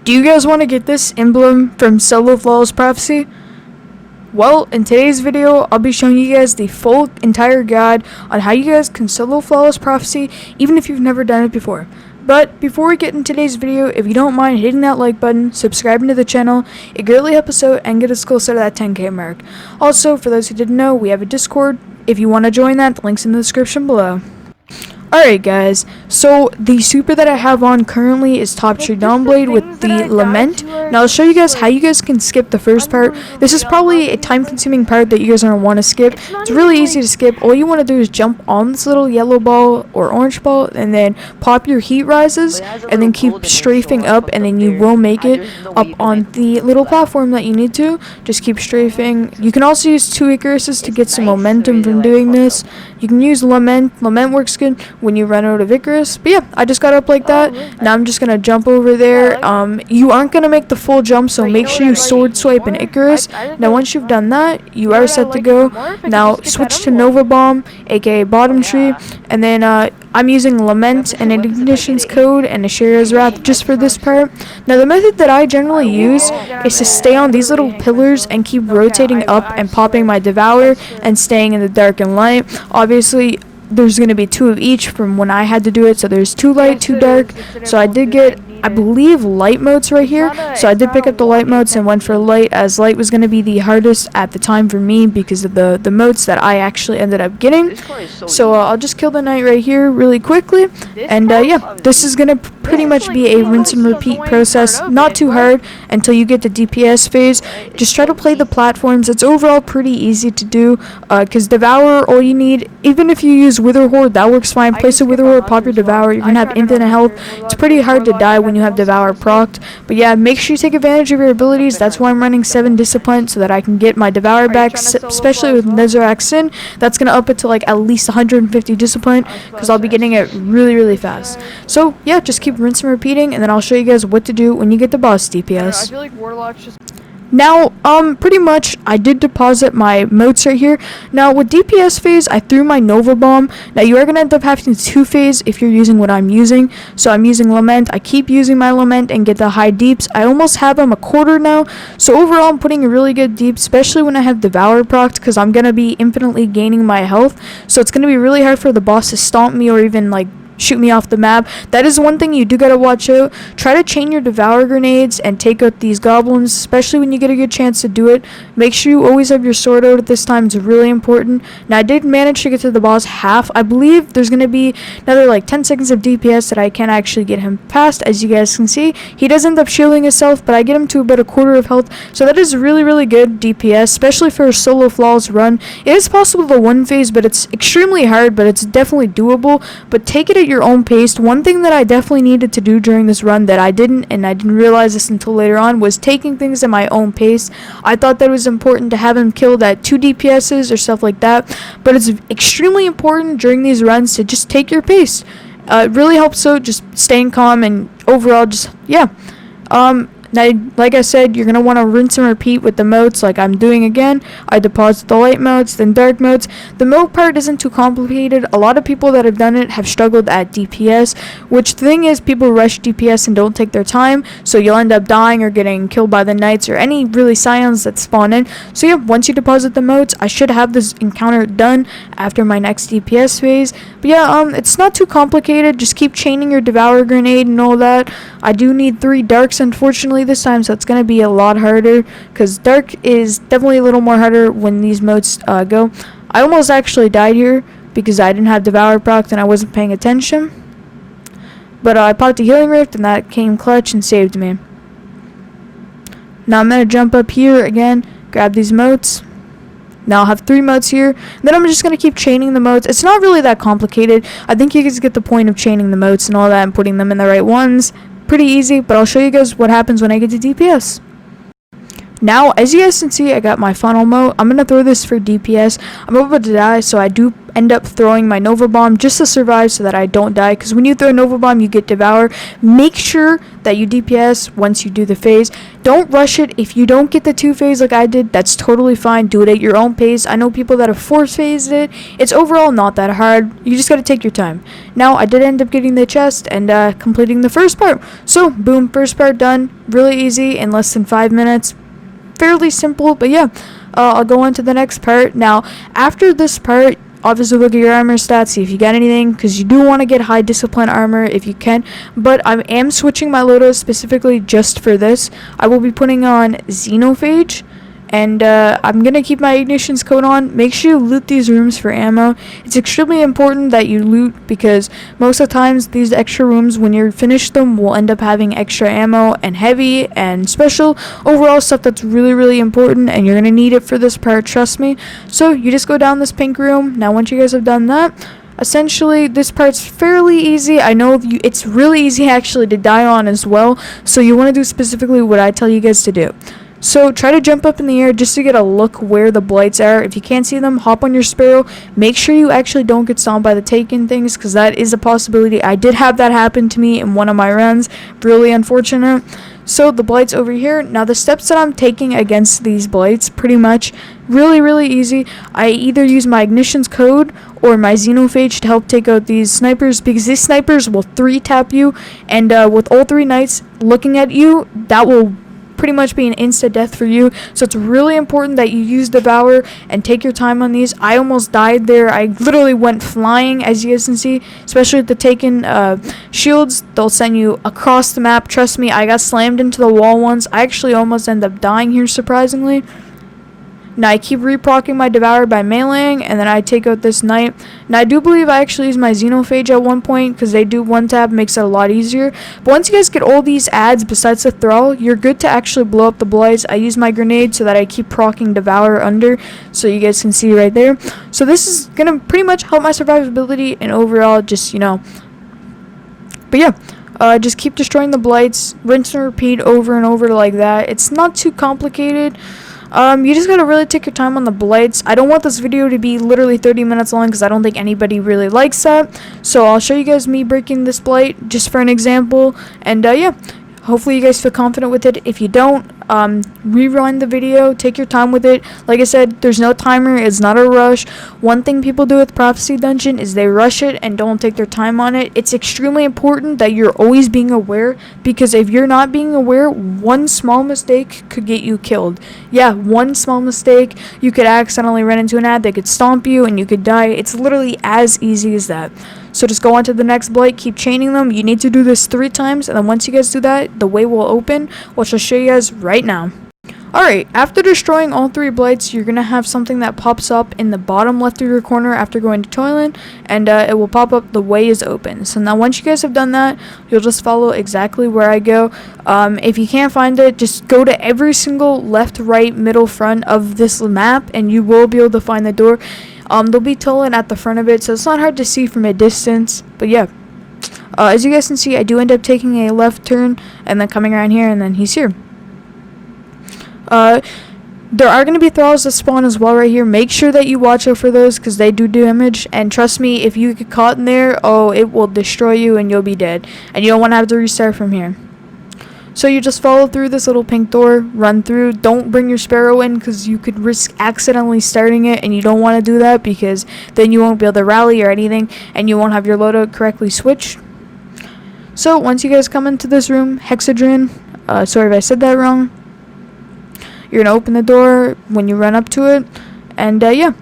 Do you guys want to get this emblem from Solo Flawless Prophecy? Well, in today's video, I'll be showing you guys the full entire guide on how you guys can solo Flawless Prophecy, even if you've never done it before. But before we get in today's video, if you don't mind hitting that like button, subscribing to the channel, it greatly helps us out and get us closer to that 10k mark. Also, for those who didn't know, we have a Discord. If you want to join that, the link's in the description below. Alright guys, so the super that I have on currently is Top Tree Dawnblade with the Lament. Now I'll show you guys how you guys can skip the first part. This is probably a time consuming part that you guys are going to want to skip. It's really easy to skip. All you want to do is jump on this little yellow ball or orange ball and then pop your heat rises and then keep strafing up, and then you will make it up on the little platform that you need to. Just keep strafing. You can also use 2 Icaruses to get some momentum from doing this. You can use Lament. Lament works good when you run out of Icarus. But yeah, I just got up like that. Now I'm just gonna jump over there. You aren't gonna make the full jump, so make sure you sword swipe an Icarus. Now once you've done that, you are set to go. Now switch to Nova Bomb, aka Bottom Tree, and then I'm using Lament and Ignition's Code and Ashera's Wrath just for this part. Now the method that I generally use is to stay on these little pillars and keep rotating up and popping my Devour and staying in the dark and light. Obviously there's going to be 2 of each from when I had to do it, so there's 2 light, 2 dark. So I did get, I believe, light modes right here, so I did pick up the light modes and went for light, as light was going to be the hardest at the time for me because of the modes that I actually ended up getting. So I'll just kill the knight right here really quickly, and yeah, this is going to pretty much be a rinse and repeat process. Not too hard until you get to DPS phase. Just try to play the platforms. It's overall pretty easy to do because Devour, all you need, even if you use Wither Horde, that works fine. Place a Wither Horde, pop your Devour, you're going to have infinite health. It's pretty hard to die when you have Devour procced. But yeah, make sure you take advantage of your abilities. That's why I'm running 7 Discipline, so that I can get my Devour back, especially with Nezarec Sin. That's going to up it to like at least 150 Discipline because I'll be getting it really fast. So yeah, just keep rinse and repeating, and then I'll show you guys what to do when you get the boss DPS. I feel like Warlock's just... Now, pretty much, I did deposit my motes right here. Now, with DPS phase, I threw my Nova Bomb. Now, you are going to end up having to 2 phase if you're using what I'm using. So, I'm using Lament. I keep using my Lament and get the high deeps. I almost have them a quarter now. So, overall, I'm putting a really good deep, especially when I have Devour procced, because I'm going to be infinitely gaining my health. So, it's going to be really hard for the boss to stomp me or even, like, shoot me off the map. That is one thing you do gotta watch out. Try to chain your Devour grenades and take out these goblins, especially when you get a good chance to do it. Make sure you always have your sword out at this time. It's really important. Now I did manage to get to the boss half. I believe there's gonna be another like 10 seconds of DPS that I can actually get him past. As you guys can see, he does end up shielding himself, but I get him to about a quarter of health. So that is really good DPS, especially for a solo flawless run. It is possible to 1 phase, but it's extremely hard, but it's definitely doable. But take it at your own pace. One thing that I definitely needed to do during this run that I didn't realize this until later on, was taking things at my own pace. I thought that it was important to have him killed at 2 DPSs or stuff like that, but it's extremely important during these runs to just take your pace. It really helps out just staying calm and overall just, yeah. Now, like I said, you're going to want to rinse and repeat with the modes like I'm doing again. I deposit the light modes, then dark modes. The mode part isn't too complicated. A lot of people that have done it have struggled at DPS, which the thing is, people rush DPS and don't take their time, so you'll end up dying or getting killed by the knights or any really scions that spawn in. So yeah, once you deposit the modes, I should have this encounter done after my next DPS phase. But yeah, it's not too complicated. Just keep chaining your Devour grenade and all that. I do need 3 darks, unfortunately, this time, so it's going to be a lot harder because dark is definitely a little more harder when these modes go. I almost actually died here because I didn't have Devour proc and I wasn't paying attention, but I popped a healing rift and that came clutch and saved me. Now I'm going to jump up here again, grab these motes. Now I'll have 3 motes here. Then I'm just going to keep chaining the motes. It's not really that complicated. I think you guys get the point of chaining the motes and all that and putting them in the right ones. Pretty easy, but I'll show you guys what happens when I get to DPS. Now, as you guys can see, I got my funnel mode. I'm going to throw this for DPS. I'm about to die, so I do end up throwing my Nova Bomb just to survive so that I don't die. Because when you throw a Nova Bomb, you get Devour. Make sure that you DPS once you do the phase. Don't rush it. If you don't get the 2 phase like I did, that's totally fine. Do it at your own pace. I know people that have 4 phased it. It's overall not that hard. You just got to take your time. Now, I did end up getting the chest and completing the first part. So, boom, first part done. Really easy in less than 5 minutes. Fairly simple, but yeah, I'll go on to the next part. Now, after this part, obviously look at your armor stats, see if you got anything, because you do want to get high discipline armor if you can, but I am switching my loadout specifically just for this. I will be putting on Xenophage, and I'm going to keep my ignitions code on. Make sure you loot these rooms for ammo. It's extremely important that you loot because most of the times these extra rooms, when you're finished them, will end up having extra ammo and heavy and special. Overall stuff that's really, really important, and you're going to need it for this part, trust me. So you just go down this pink room. Now once you guys have done that, essentially this part's fairly easy. I know it's really easy actually to die on as well, so you want to do specifically what I tell you guys to do. So try to jump up in the air just to get a look where the blights are. If you can't see them, hop on your sparrow. Make sure you actually don't get stomped by the taken things, because that is a possibility. I did have that happen to me in one of my runs. Really unfortunate. So the blights over here. Now the steps that I'm taking against these blights, pretty much really, really easy. I either use my ignitions code or my Xenophage to help take out these snipers, because these snipers will 3-tap you, and with all 3 knights looking at you, that will pretty much be an insta death for you. So it's really important that you use Devour and take your time on these. I almost died there. I literally went flying, as you guys can see, especially with the taken shields. They'll send you across the map. Trust me, I got slammed into the wall once. I actually almost ended up dying here, surprisingly. Now I keep reprocking my Devour by meleeing, and then I take out this knight. Now I do believe I actually used my Xenophage at one point, because they do 1-tap, makes it a lot easier. But once you guys get all these adds besides the thrall, you're good to actually blow up the blights. I use my grenade so that I keep procking Devour under, so you guys can see right there. So this is gonna pretty much help my survivability and overall just, you know. But yeah. Just keep destroying the blights, rinse and repeat over and over like that. It's not too complicated. You just gotta really take your time on the blights. I don't want this video to be literally 30 minutes long, because I don't think anybody really likes that. So I'll show you guys me breaking this blight just for an example. And yeah, hopefully you guys feel confident with it. If you don't, rewind the video, take your time with it. Like I said, there's no timer, it's not a rush. One thing people do with Prophecy Dungeon is they rush it and don't take their time on it. It's extremely important that you're always being aware, because if you're not being aware, one small mistake could get you killed. Yeah, one small mistake, you could accidentally run into an ad that could stomp you and you could die. It's literally as easy as that. So just go on to the next blight, keep chaining them. You need to do this 3 times, and then once you guys do that, the way will open, which I'll show you guys right now. Alright, after destroying all 3 blights, you're going to have something that pops up in the bottom left of your corner after going to toilet, and it will pop up, the way is open. So now once you guys have done that, you'll just follow exactly where I go. If you can't find it, just go to every single left, right, middle, front of this map, and you will be able to find the door. There'll be toilet at the front of it, so it's not hard to see from a distance, but yeah. As you guys can see, I do end up taking a left turn, and then coming around here, and then he's here. There are going to be thralls that spawn as well right here. Make sure that you watch out for those, because they do damage, and trust me, if you get caught in there, oh, it will destroy you and you'll be dead, and you don't want to have to restart from here. So you just follow through this little pink door, run through. Don't bring your sparrow in, because you could risk accidentally starting it, and you don't want to do that, because then you won't be able to rally or anything, and you won't have your loadout correctly switched. So once you guys come into this room, Hexahedron, sorry if I said that wrong, you're going to open the door when you run up to it, and yeah.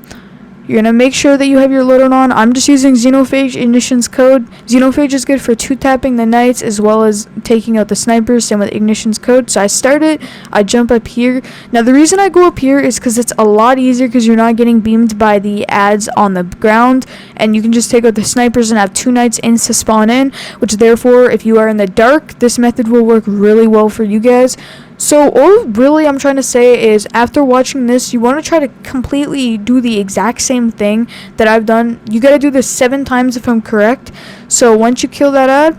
You're going to make sure that you have your loadout on. I'm just using Xenophage Ignition's code. Xenophage is good for 2-tapping the knights as well as taking out the snipers, same with Ignition's code. So I start it, I jump up here. Now the reason I go up here is because it's a lot easier, because you're not getting beamed by the ads on the ground, and you can just take out the snipers and have 2 knights insta spawn in, which therefore if you are in the dark, this method will work really well for you guys. So all really I'm trying to say is, after watching this, you want to try to completely do the exact same thing that I've done. You got to do this 7 times if I'm correct. So once you kill that ad,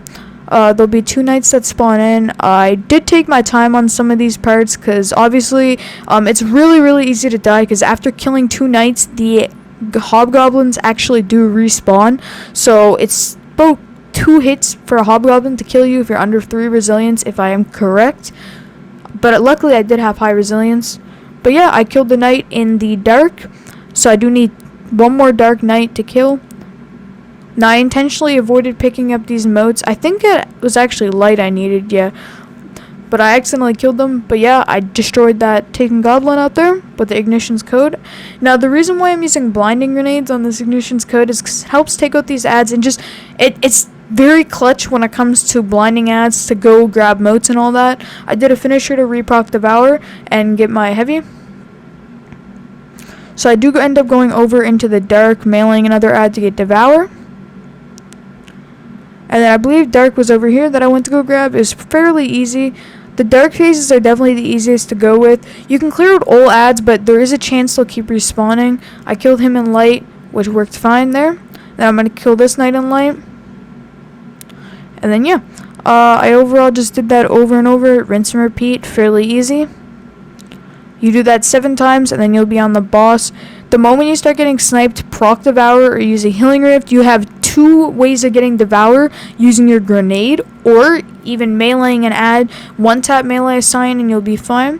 There'll be 2 knights that spawn in. I did take my time on some of these parts because obviously it's really easy to die, because after killing 2 knights, the hobgoblins actually do respawn. So it's about 2 hits for a hobgoblin to kill you if you're under 3 resilience, if I am correct. But luckily I did have high resilience. But yeah, I killed the knight in the dark, so I do need 1 more dark knight to kill. Now, I intentionally avoided picking up these motes. I think it was actually light I needed, yeah. But I accidentally killed them. But yeah, I destroyed that taken goblin out there with the ignition's code. Now, the reason why I'm using blinding grenades on this ignition's code is 'cause it helps take out these ads, and just, it's very clutch when it comes to blinding ads to go grab motes and all that. I did a finisher to reproc Devour and get my heavy. So I do end up going over into the dark, mailing another ad to get Devour. And then I believe dark was over here that I went to go grab. It was fairly easy. The dark phases are definitely the easiest to go with. You can clear out all ads, but there is a chance they'll keep respawning. I killed him in light, which worked fine there. Then I'm going to kill this knight in light. And then yeah, I overall just did that over and over, rinse and repeat, fairly easy. You do that 7 times and then you'll be on the boss. The moment you start getting sniped, proc Devour or use a healing rift. You have 2 ways of getting Devour: using your grenade or even meleeing an ad. 1 tap melee assign and you'll be fine.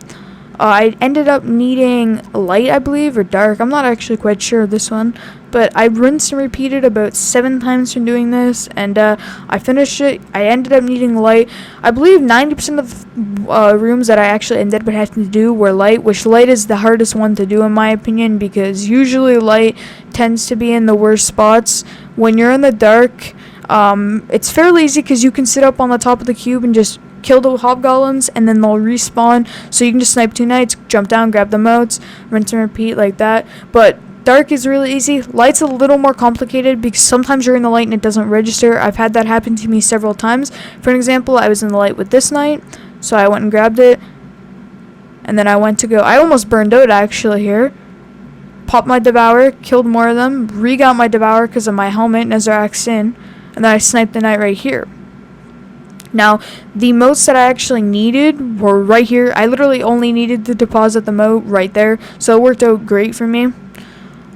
I ended up needing light, I believe, or dark. I'm not actually quite sure of this one. But I rinsed and repeated about 7 times from doing this, and I finished it. I ended up needing light. I believe 90% of rooms that I actually ended up having to do were light, which light is the hardest one to do in my opinion, because usually light tends to be in the worst spots. When you're in the dark, it's fairly easy because you can sit up on the top of the cube and just kill the hobgoblins, and then they'll respawn. So you can just snipe 2 knights, jump down, grab the motes, rinse and repeat like that. But dark is really easy. Light's a little more complicated because sometimes you're in the light and it doesn't register. I've had that happen to me several times. For an example, I was in the light with this knight, so I went and grabbed it, and then I went to go. I almost burned out actually here. Popped my Devour, killed more of them, re-got my Devour because of my helmet and Azarac Sin, and then I sniped the knight right here. Now, the motes that I actually needed were right here. I literally only needed to deposit the mote right there, so it worked out great for me.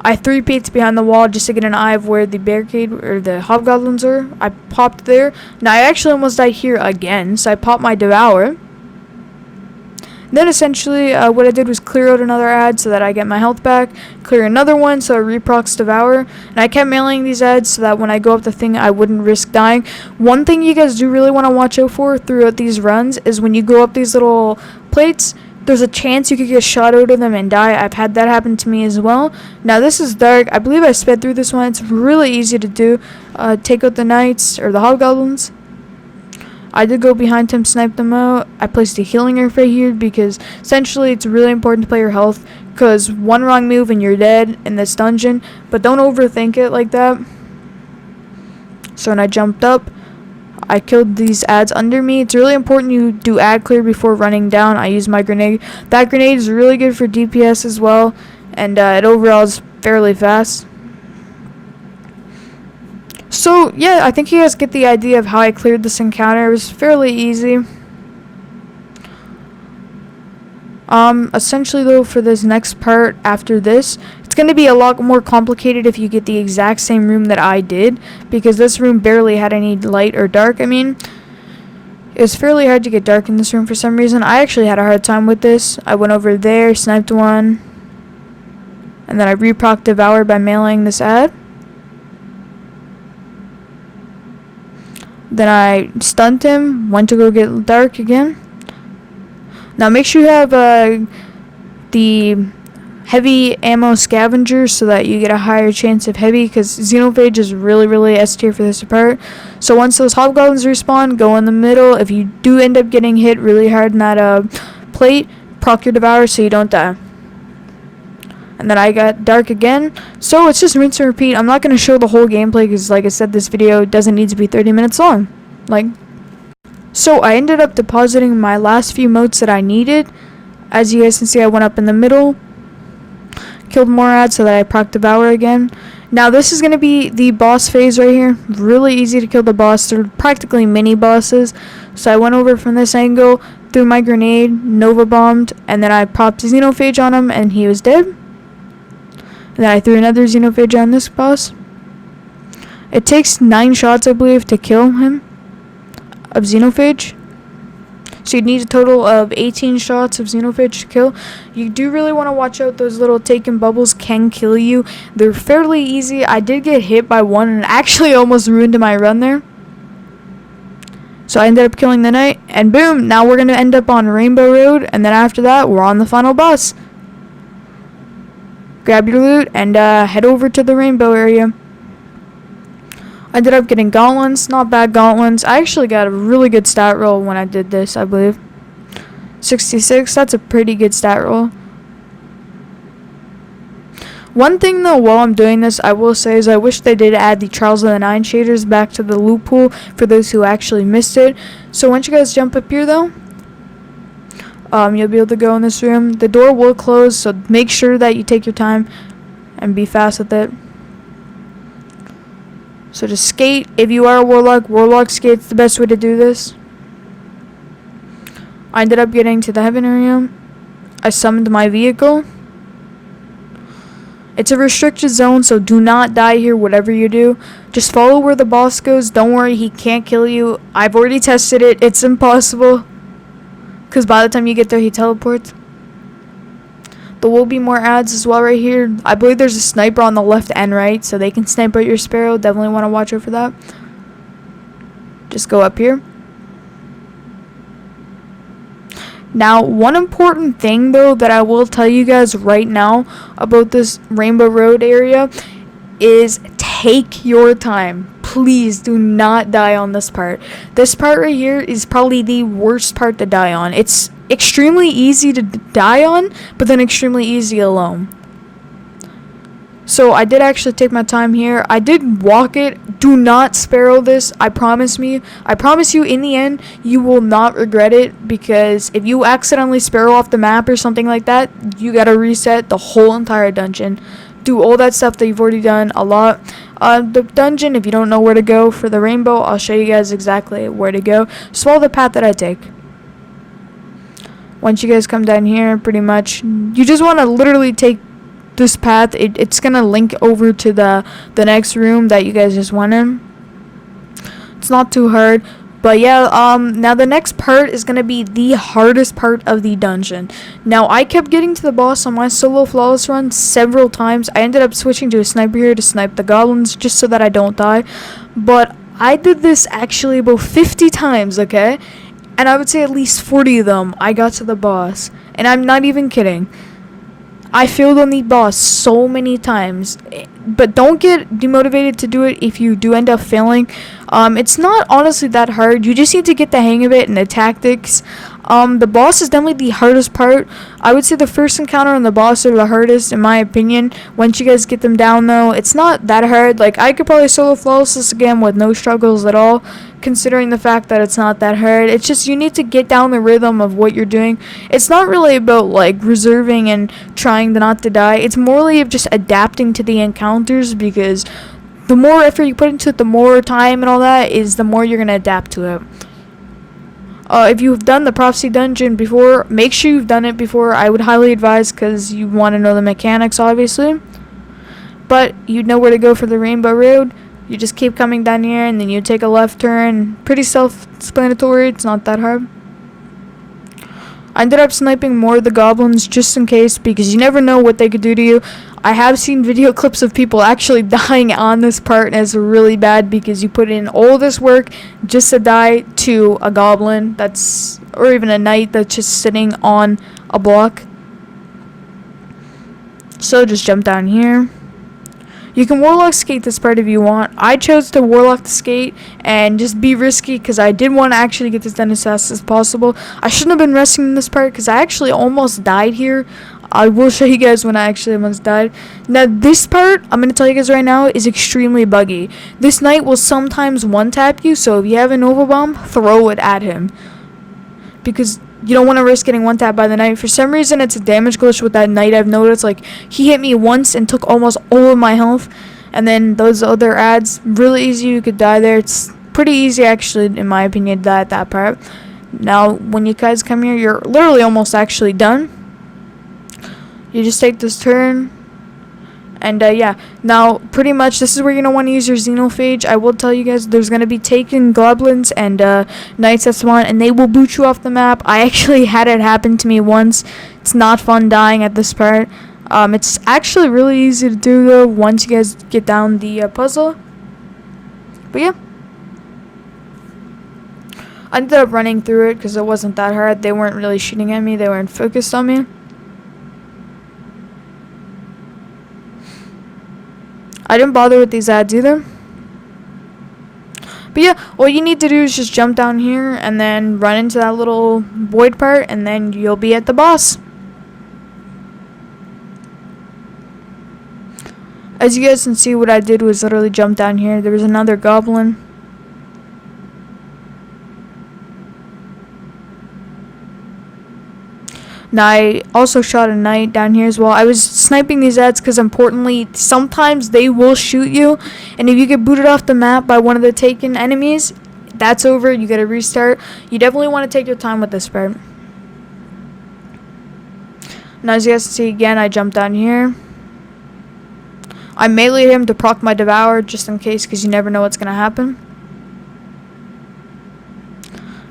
I 3-peeked behind the wall just to get an eye of where the barricade or the hobgoblins are. I popped there. Now, I actually almost died here again, so I popped my Devour. Then essentially what I did was clear out another ad so that I get my health back, clear another one so I reprocs Devour, and I kept mailing these ads so that when I go up the thing I wouldn't risk dying. One thing you guys do really want to watch out for throughout these runs is when you go up these little plates, there's a chance you could get shot out of them and die. I've had that happen to me as well. Now this is dark. I believe I sped through this one. It's really easy to do. Take out the knights or the hobgoblins. I did go behind him, snipe them out. I placed a healing earth right here because essentially it's really important to play your health, because one wrong move and you're dead in this dungeon, but don't overthink it like that. So when I jumped up, I killed these ads under me. It's really important you do ad clear before running down. I used my grenade. That grenade is really good for DPS as well, and it overall is fairly fast. So, yeah, I think you guys get the idea of how I cleared this encounter. It was fairly easy. Essentially, though, for this next part after this, it's going to be a lot more complicated if you get the exact same room that I did, because this room barely had any light or dark. I mean, it was fairly hard to get dark in this room for some reason. I actually had a hard time with this. I went over there, sniped one, and then I reproc Devour by mailing this ad. Then I stunned him, went to go get dark again. Now make sure you have the heavy ammo scavenger so that you get a higher chance of heavy, because Xenophage is really S tier for this part. So once those hobgoblins respawn, go in the middle. If you do end up getting hit really hard in that plate, proc your Devour so you don't die. And then I got dark again. So it's just rinse and repeat. I'm not going to show the whole gameplay because, like I said, this video doesn't need to be 30 minutes long. So I ended up depositing my last few motes that I needed. As you guys can see, I went up in the middle, killed more ads so that I proc Devour again. Now this is going to be the boss phase right here. Really easy to kill the boss. They're practically mini bosses. So I went over from this angle, threw my grenade, Nova bombed, and then I popped Xenophage on him and he was dead. And then I threw another Xenophage on this boss. It takes 9 shots, I believe, to kill him of Xenophage. So you'd need a total of 18 shots of Xenophage to kill. You do really want to watch out. Those little taken bubbles can kill you. They're fairly easy. I did get hit by one and actually almost ruined my run there. So I ended up killing the knight. And boom, now we're going to end up on Rainbow Road. And then after that, we're on the final boss. Grab your loot and head over to the rainbow area. I ended up getting gauntlets, not bad gauntlets. I actually got a really good stat roll when I did this, I believe. 66, that's a pretty good stat roll. One thing though, while I'm doing this, I will say is I wish they did add the Trials of the Nine shaders back to the loot pool for those who actually missed it. So once you guys jump up here though, you'll be able to go in this room. The door will close, so make sure that you take your time and be fast with it. So just skate. If you are a warlock skate's the best way to do this. I ended up getting to the heaven area. I summoned my vehicle. It's a restricted zone, so do not die here, whatever you do. Just follow where the boss goes. Don't worry, he can't kill you. I've already tested it. It's impossible. Because by the time you get there, he teleports. There will be more ads as well right here. I believe there's a sniper on the left and right, so they can snipe out your sparrow. Definitely want to watch out for that. Just go up here. Now, one important thing, though, that I will tell you guys right now about this Rainbow Road area is take your time. Please do not die on this part. This part right here is probably the worst part to die on. It's extremely easy to die on, but then extremely easy alone. So I did actually take my time here. I did walk it. Do not sparrow this. I promise you in the end you will not regret it, because if you accidentally sparrow off the map or something like that, you gotta reset the whole entire dungeon. Do all that stuff that you've already done a lot. The dungeon, if you don't know where to go for the rainbow, I'll show you guys exactly where to go. Just follow the path that I take. Once you guys come down here, pretty much, you just want to literally take this path. It's going to link over to the next room that you guys just went in. It's not too hard. But yeah, now the next part is going to be the hardest part of the dungeon. Now, I kept getting to the boss on my solo flawless run several times. I ended up switching to a sniper here to snipe the goblins just so that I don't die. But I did this actually about 50 times, okay? And I would say at least 40 of them I got to the boss. And I'm not even kidding. I failed on the boss so many times, but don't get demotivated to do it if you do end up failing. It's not honestly that hard. You just need to get the hang of it and the tactics. The boss is definitely the hardest part. I would say the first encounter and the boss are the hardest in my opinion. Once you guys get them down though, it's not that hard. Like, I could probably solo flawless this again with no struggles at all, considering the fact that it's not that hard. It's just you need to get down the rhythm of what you're doing. It's not really about like reserving and trying not to die. It's morely of just adapting to the encounters, because the more effort you put into it, the more time and all that is, the more you're going to adapt to it. If you've done the prophecy dungeon before, make sure you've done it before. I would highly advise, because you want to know the mechanics obviously. But you know where to go for the Rainbow Road. You just keep coming down here and then you take a left turn. Pretty self-explanatory. It's not that hard. I ended up sniping more of the goblins just in case, because you never know what they could do to you. I have seen video clips of people actually dying on this part, and it's really bad because you put in all this work just to die to a goblin or even a knight that's just sitting on a block. So just jump down here. You can warlock skate this part if you want. I chose to warlock the skate and just be risky, because I did want to actually get this done as fast as possible. I shouldn't have been resting in this part, because I actually almost died here. I will show you guys when I actually almost died. Now this part, I'm going to tell you guys right now, is extremely buggy. This knight will sometimes one-tap you, so if you have a Nova Bomb, throw it at him, because you don't want to risk getting one-tapped by the knight. For some reason, it's a damage glitch with that knight. I've noticed, like, he hit me once and took almost all of my health. And then those other ads, really easy, you could die there. It's pretty easy actually, in my opinion, to die at that part. Now when you guys come here, you're literally almost actually done. You just take this turn. And yeah, now pretty much this is where you're going to want to use your xenophage. I will tell you guys, there's going to be taken goblins and knights that spawn, and they will boot you off the map. I actually had it happen to me once. It's not fun dying at this part. It's actually really easy to do though once you guys get down the puzzle. But yeah, I ended up running through it because it wasn't that hard. They weren't really shooting at me. They weren't focused on me. I didn't bother with these ads either. But yeah, all you need to do is just jump down here and then run into that little void part, and then you'll be at the boss. As you guys can see, what I did was literally jump down here. There was another goblin. Now, I also shot a knight down here as well. I was sniping these ads because, importantly, sometimes they will shoot you. And if you get booted off the map by one of the taken enemies, that's over. You gotta restart. You definitely want to take your time with this part. Now, as you guys can see, again, I jumped down here. I meleeed him to proc my devour just in case, because you never know what's going to happen.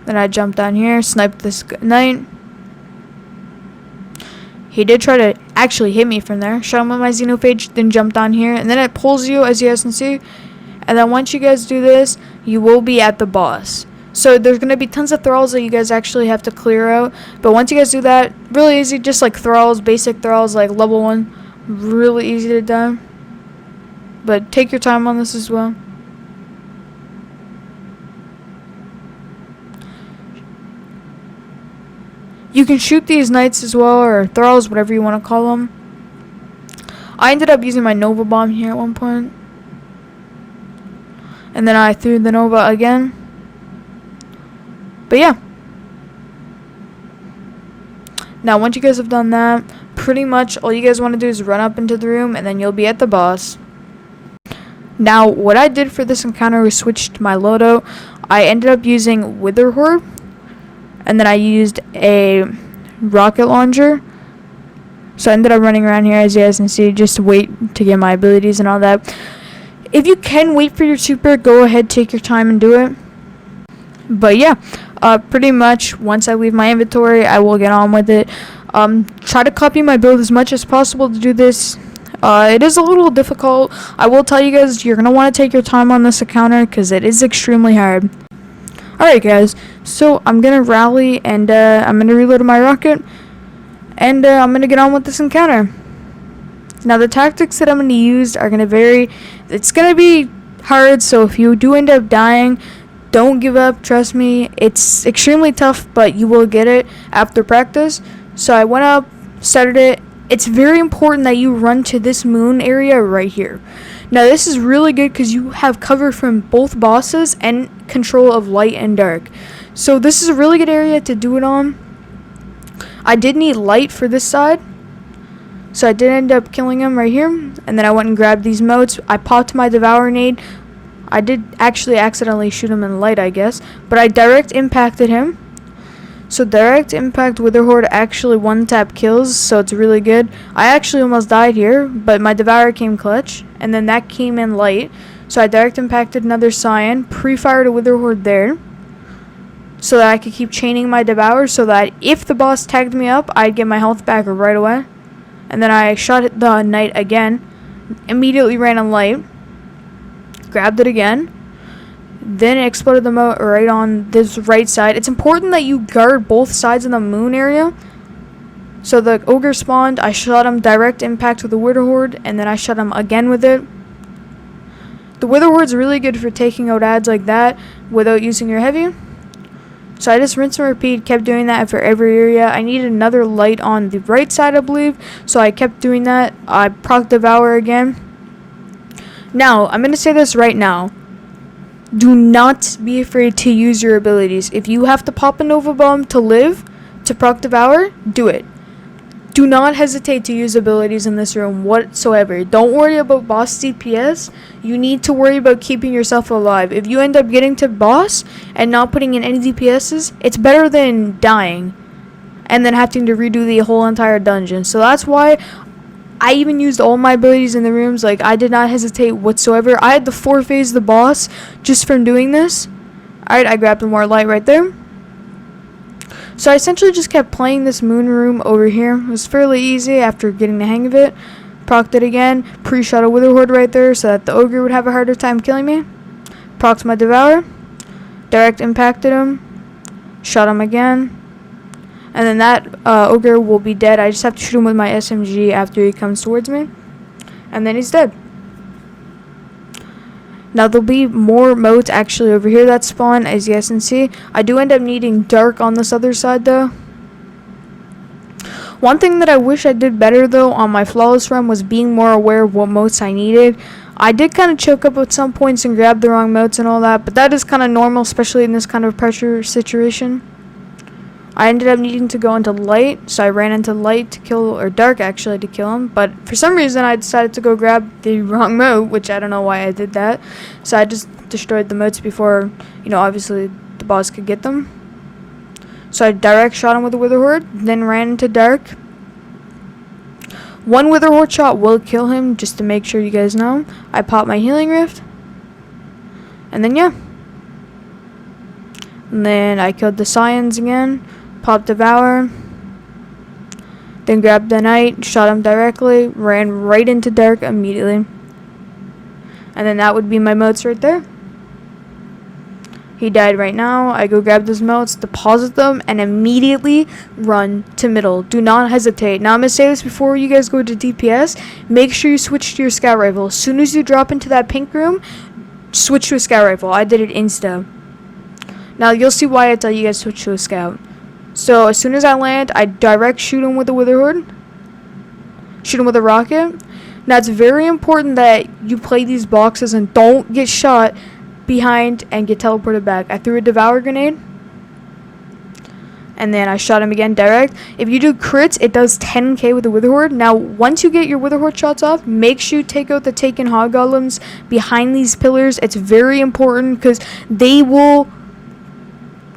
Then I jumped down here, sniped this knight. He did try to actually hit me from there. Shot him with my xenophage, then jumped down here. And then it pulls you, as you guys can see. And then once you guys do this, you will be at the boss. So there's going to be tons of thralls that you guys actually have to clear out. But once you guys do that, really easy, just like thralls, basic thralls, like level 1. Really easy to die. But take your time on this as well. You can shoot these knights as well, or thralls, whatever you want to call them. I ended up using my Nova Bomb here at one point. And then I threw the Nova again. But yeah. Now, once you guys have done that, pretty much all you guys want to do is run up into the room, and then you'll be at the boss. Now, what I did for this encounter was switch to my loadout. I ended up using Wither Horde. And then I used a rocket launcher. So I ended up running around here, as you guys can see, just to wait to get my abilities and all that. If you can wait for your super, go ahead, take your time and do it. But yeah, pretty much once I leave my inventory, I will get on with it. Try to copy my build as much as possible to do this. It is a little difficult. I will tell you guys, you're going to want to take your time on this encounter because it is extremely hard. Alright guys, so I'm going to rally and I'm going to reload my rocket. And I'm going to get on with this encounter. Now the tactics that I'm going to use are going to vary. It's going to be hard, so if you do end up dying, don't give up. Trust me, it's extremely tough, but you will get it after practice. So I went up, started it. It's very important that you run to this moon area right here. Now this is really good because you have cover from both bosses and control of light and dark. So this is a really good area to do it on. I did need light for this side, so I did end up killing him right here. And then I went and grabbed these motes. I popped my Devour nade. I did actually accidentally shoot him in light, I guess, but I direct impacted him. So direct impact Wither Horde actually one-tap kills, so it's really good. I actually almost died here, but my Devourer came clutch, and then that came in light. So I direct impacted another Cyan, pre-fired a Wither Horde there, so that I could keep chaining my Devourer, so that if the boss tagged me up, I'd get my health back right away. And then I shot the Knight again, immediately ran in light, grabbed it again. Then it exploded the moat right on this right side. It's important that you guard both sides of the moon area. So the ogre spawned. I shot him direct impact with the Wither Horde, and then I shot him again with it. The Wither Horde's really good for taking out ads like that without using your heavy. So I just rinse and repeat, kept doing that for every area. I needed another light on the right side, I believe. So I kept doing that. I proc Devour again. Now, I'm going to say this right now. Do not be afraid to use your abilities. If you have to pop a Nova Bomb to live, to proc Devour, do it. Do not hesitate to use abilities in this room whatsoever. Don't worry about boss DPS. You need to worry about keeping yourself alive. If you end up getting to boss and not putting in any DPSs, it's better than dying and then having to redo the whole entire dungeon. So that's why I even used all my abilities in the rooms. Like, I did not hesitate whatsoever. I had to four-phase the boss just from doing this. Alright, I grabbed more light right there. So I essentially just kept playing this moon room over here. It was fairly easy after getting the hang of it. Procced it again. Pre-shot a Witherhorde right there so that the ogre would have a harder time killing me. Procced my Devour. Direct impacted him. Shot him again. And then that ogre will be dead. I just have to shoot him with my SMG after he comes towards me. And then he's dead. Now there'll be more motes actually over here that spawn, as you guys can see. I do end up needing dark on this other side though. One thing that I wish I did better though on my flawless run was being more aware of what motes I needed. I did kind of choke up at some points and grab the wrong motes and all that, but that is kind of normal, especially in this kind of pressure situation. I ended up needing to go into light, so I ran into light to kill, or dark actually to kill him, but for some reason I decided to go grab the wrong mote, which I don't know why I did that. So I just destroyed the motes before, obviously the boss could get them. So I direct shot him with a Witherhorde, then ran into dark. One Witherhorde shot will kill him, just to make sure you guys know. I popped my healing rift, and then yeah. And then I killed the Scions again. Popped Devour, then grabbed the Knight, shot him directly, ran right into dark immediately. And then that would be my motes right there. He died right now. I go grab those motes, deposit them, and immediately run to middle. Do not hesitate. Now I'm going to say this before you guys go to DPS. Make sure you switch to your scout rifle. As soon as you drop into that pink room, switch to a scout rifle. I did it insta. Now you'll see why I tell you guys switch to a scout. So as soon as I land, I direct shoot him with a Witherhorde. Shoot him with a rocket. Now it's very important that you play these boxes and don't get shot behind and get teleported back. I threw a Devour grenade. And then I shot him again direct. If you do crits, it does 10k with the Witherhorde. Now, once you get your Witherhorde shots off, make sure you take out the taken Hoggolems behind these pillars. It's very important because they will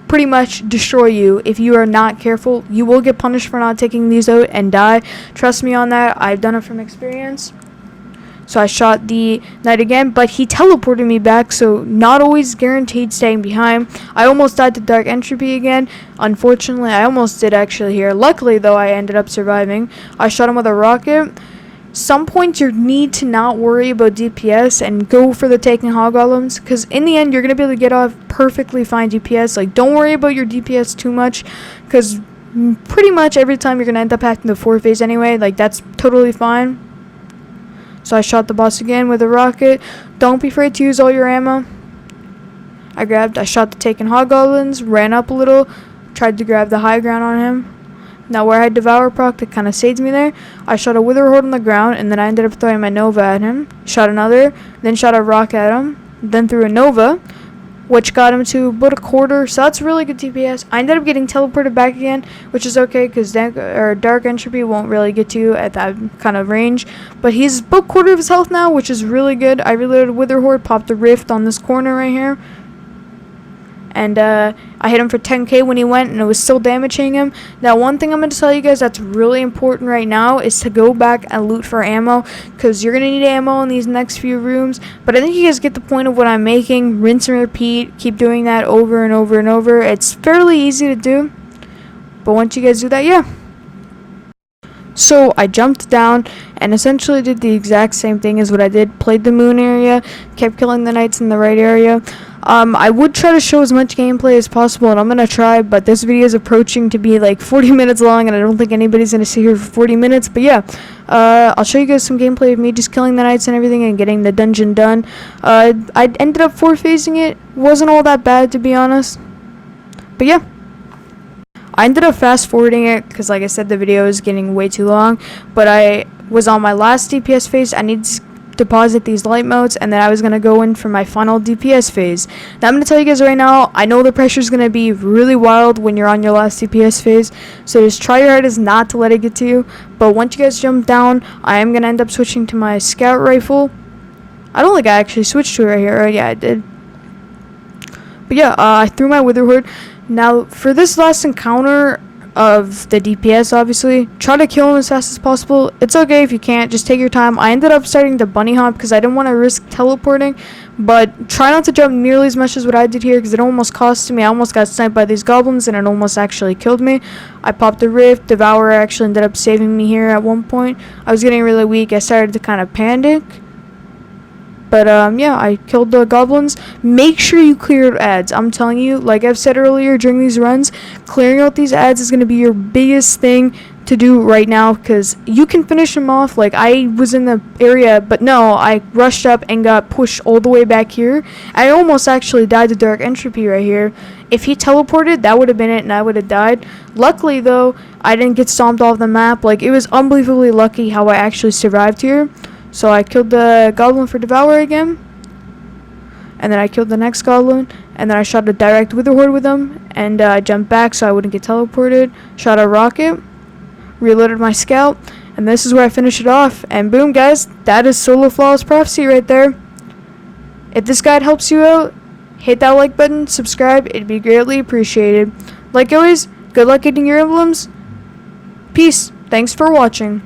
pretty much destroy you if you are not careful. You will get punished for not taking these out and die. Trust me on that. I've done it from experience. So I shot the Knight again, but he teleported me back, so not always guaranteed staying behind. I almost died to Dark Entropy again. Unfortunately, I almost did actually here. Luckily, though, I ended up surviving. I shot him with a rocket. Some points you need to not worry about DPS and go for the taking Hoggolems, because in the end you're going to be able to get off perfectly fine DPS. Like, don't worry about your DPS too much, because pretty much every time you're going to end up having the 4-phase anyway. Like, that's totally fine. So I shot the boss again with a rocket. Don't be afraid to use all your ammo. I shot the taken Hoggolems, ran up a little, tried to grab the high ground on him. Now where I had Devour proc, that kind of saved me there. I shot a Witherhorde on the ground, and then I ended up throwing my Nova at him. Shot another, then shot a rock at him, then threw a Nova, which got him to about a quarter, so that's really good DPS. I ended up getting teleported back again, which is okay, because Dark Entropy won't really get to you at that kind of range. But he's about quarter of his health now, which is really good. I reloaded Witherhorde, popped a Rift on this corner right here. And I hit him for 10k when he went, and it was still damaging him. Now, one thing I'm going to tell you guys that's really important right now is to go back and loot for ammo, because you're going to need ammo in these next few rooms. But I think you guys get the point of what I'm making. Rinse and repeat. Keep doing that over and over and over. It's fairly easy to do. But once you guys do that, yeah. So I jumped down and essentially did the exact same thing as what I did. Played the moon area, kept killing the knights in the right area. I would try to show as much gameplay as possible, and I'm going to try, but this video is approaching to be like 40 minutes long, and I don't think anybody's going to sit here for 40 minutes. But yeah, I'll show you guys some gameplay of me just killing the knights and everything and getting the dungeon done. I ended up 4-phasing it. Wasn't all that bad, to be honest. But yeah. I ended up fast forwarding it because, like I said, the video is getting way too long. But I was on my last DPS phase. I need to deposit these light motes, and then I was going to go in for my final DPS phase. Now I'm going to tell you guys right now, I know the pressure is going to be really wild when you're on your last DPS phase, so just try your hardest not to let it get to you. But once you guys jump down, I am going to end up switching to my scout rifle. I don't think I actually switched to it right here. Yeah, I did. But yeah, I threw my Witherhood. Now, for this last encounter of the DPS, obviously, try to kill him as fast as possible. It's okay if you can't, just take your time. I ended up starting to bunny hop because I didn't want to risk teleporting, but try not to jump nearly as much as what I did here because it almost cost me. I almost got sniped by these goblins and it almost actually killed me. I popped the rift. Devourer actually ended up saving me here at one point. I was getting really weak. I started to kind of panic. But, yeah, I killed the goblins. Make sure you clear ads. I'm telling you, like I've said earlier during these runs, clearing out these ads is going to be your biggest thing to do right now, because you can finish them off. Like, I was in the area, but no, I rushed up and got pushed all the way back here. I almost actually died to Dark Entropy right here. If he teleported, that would have been it, and I would have died. Luckily, though, I didn't get stomped off the map. Like, it was unbelievably lucky how I actually survived here. So I killed the goblin for Devourer again, and then I killed the next goblin, and then I shot a direct Witherhoard with him, and I jumped back so I wouldn't get teleported, shot a rocket, reloaded my scout, and this is where I finish it off. And boom, guys, that is Solo Flawless Prophecy right there. If this guide helps you out, hit that like button, subscribe, it'd be greatly appreciated. Like always, good luck getting your emblems. Peace. Thanks for watching.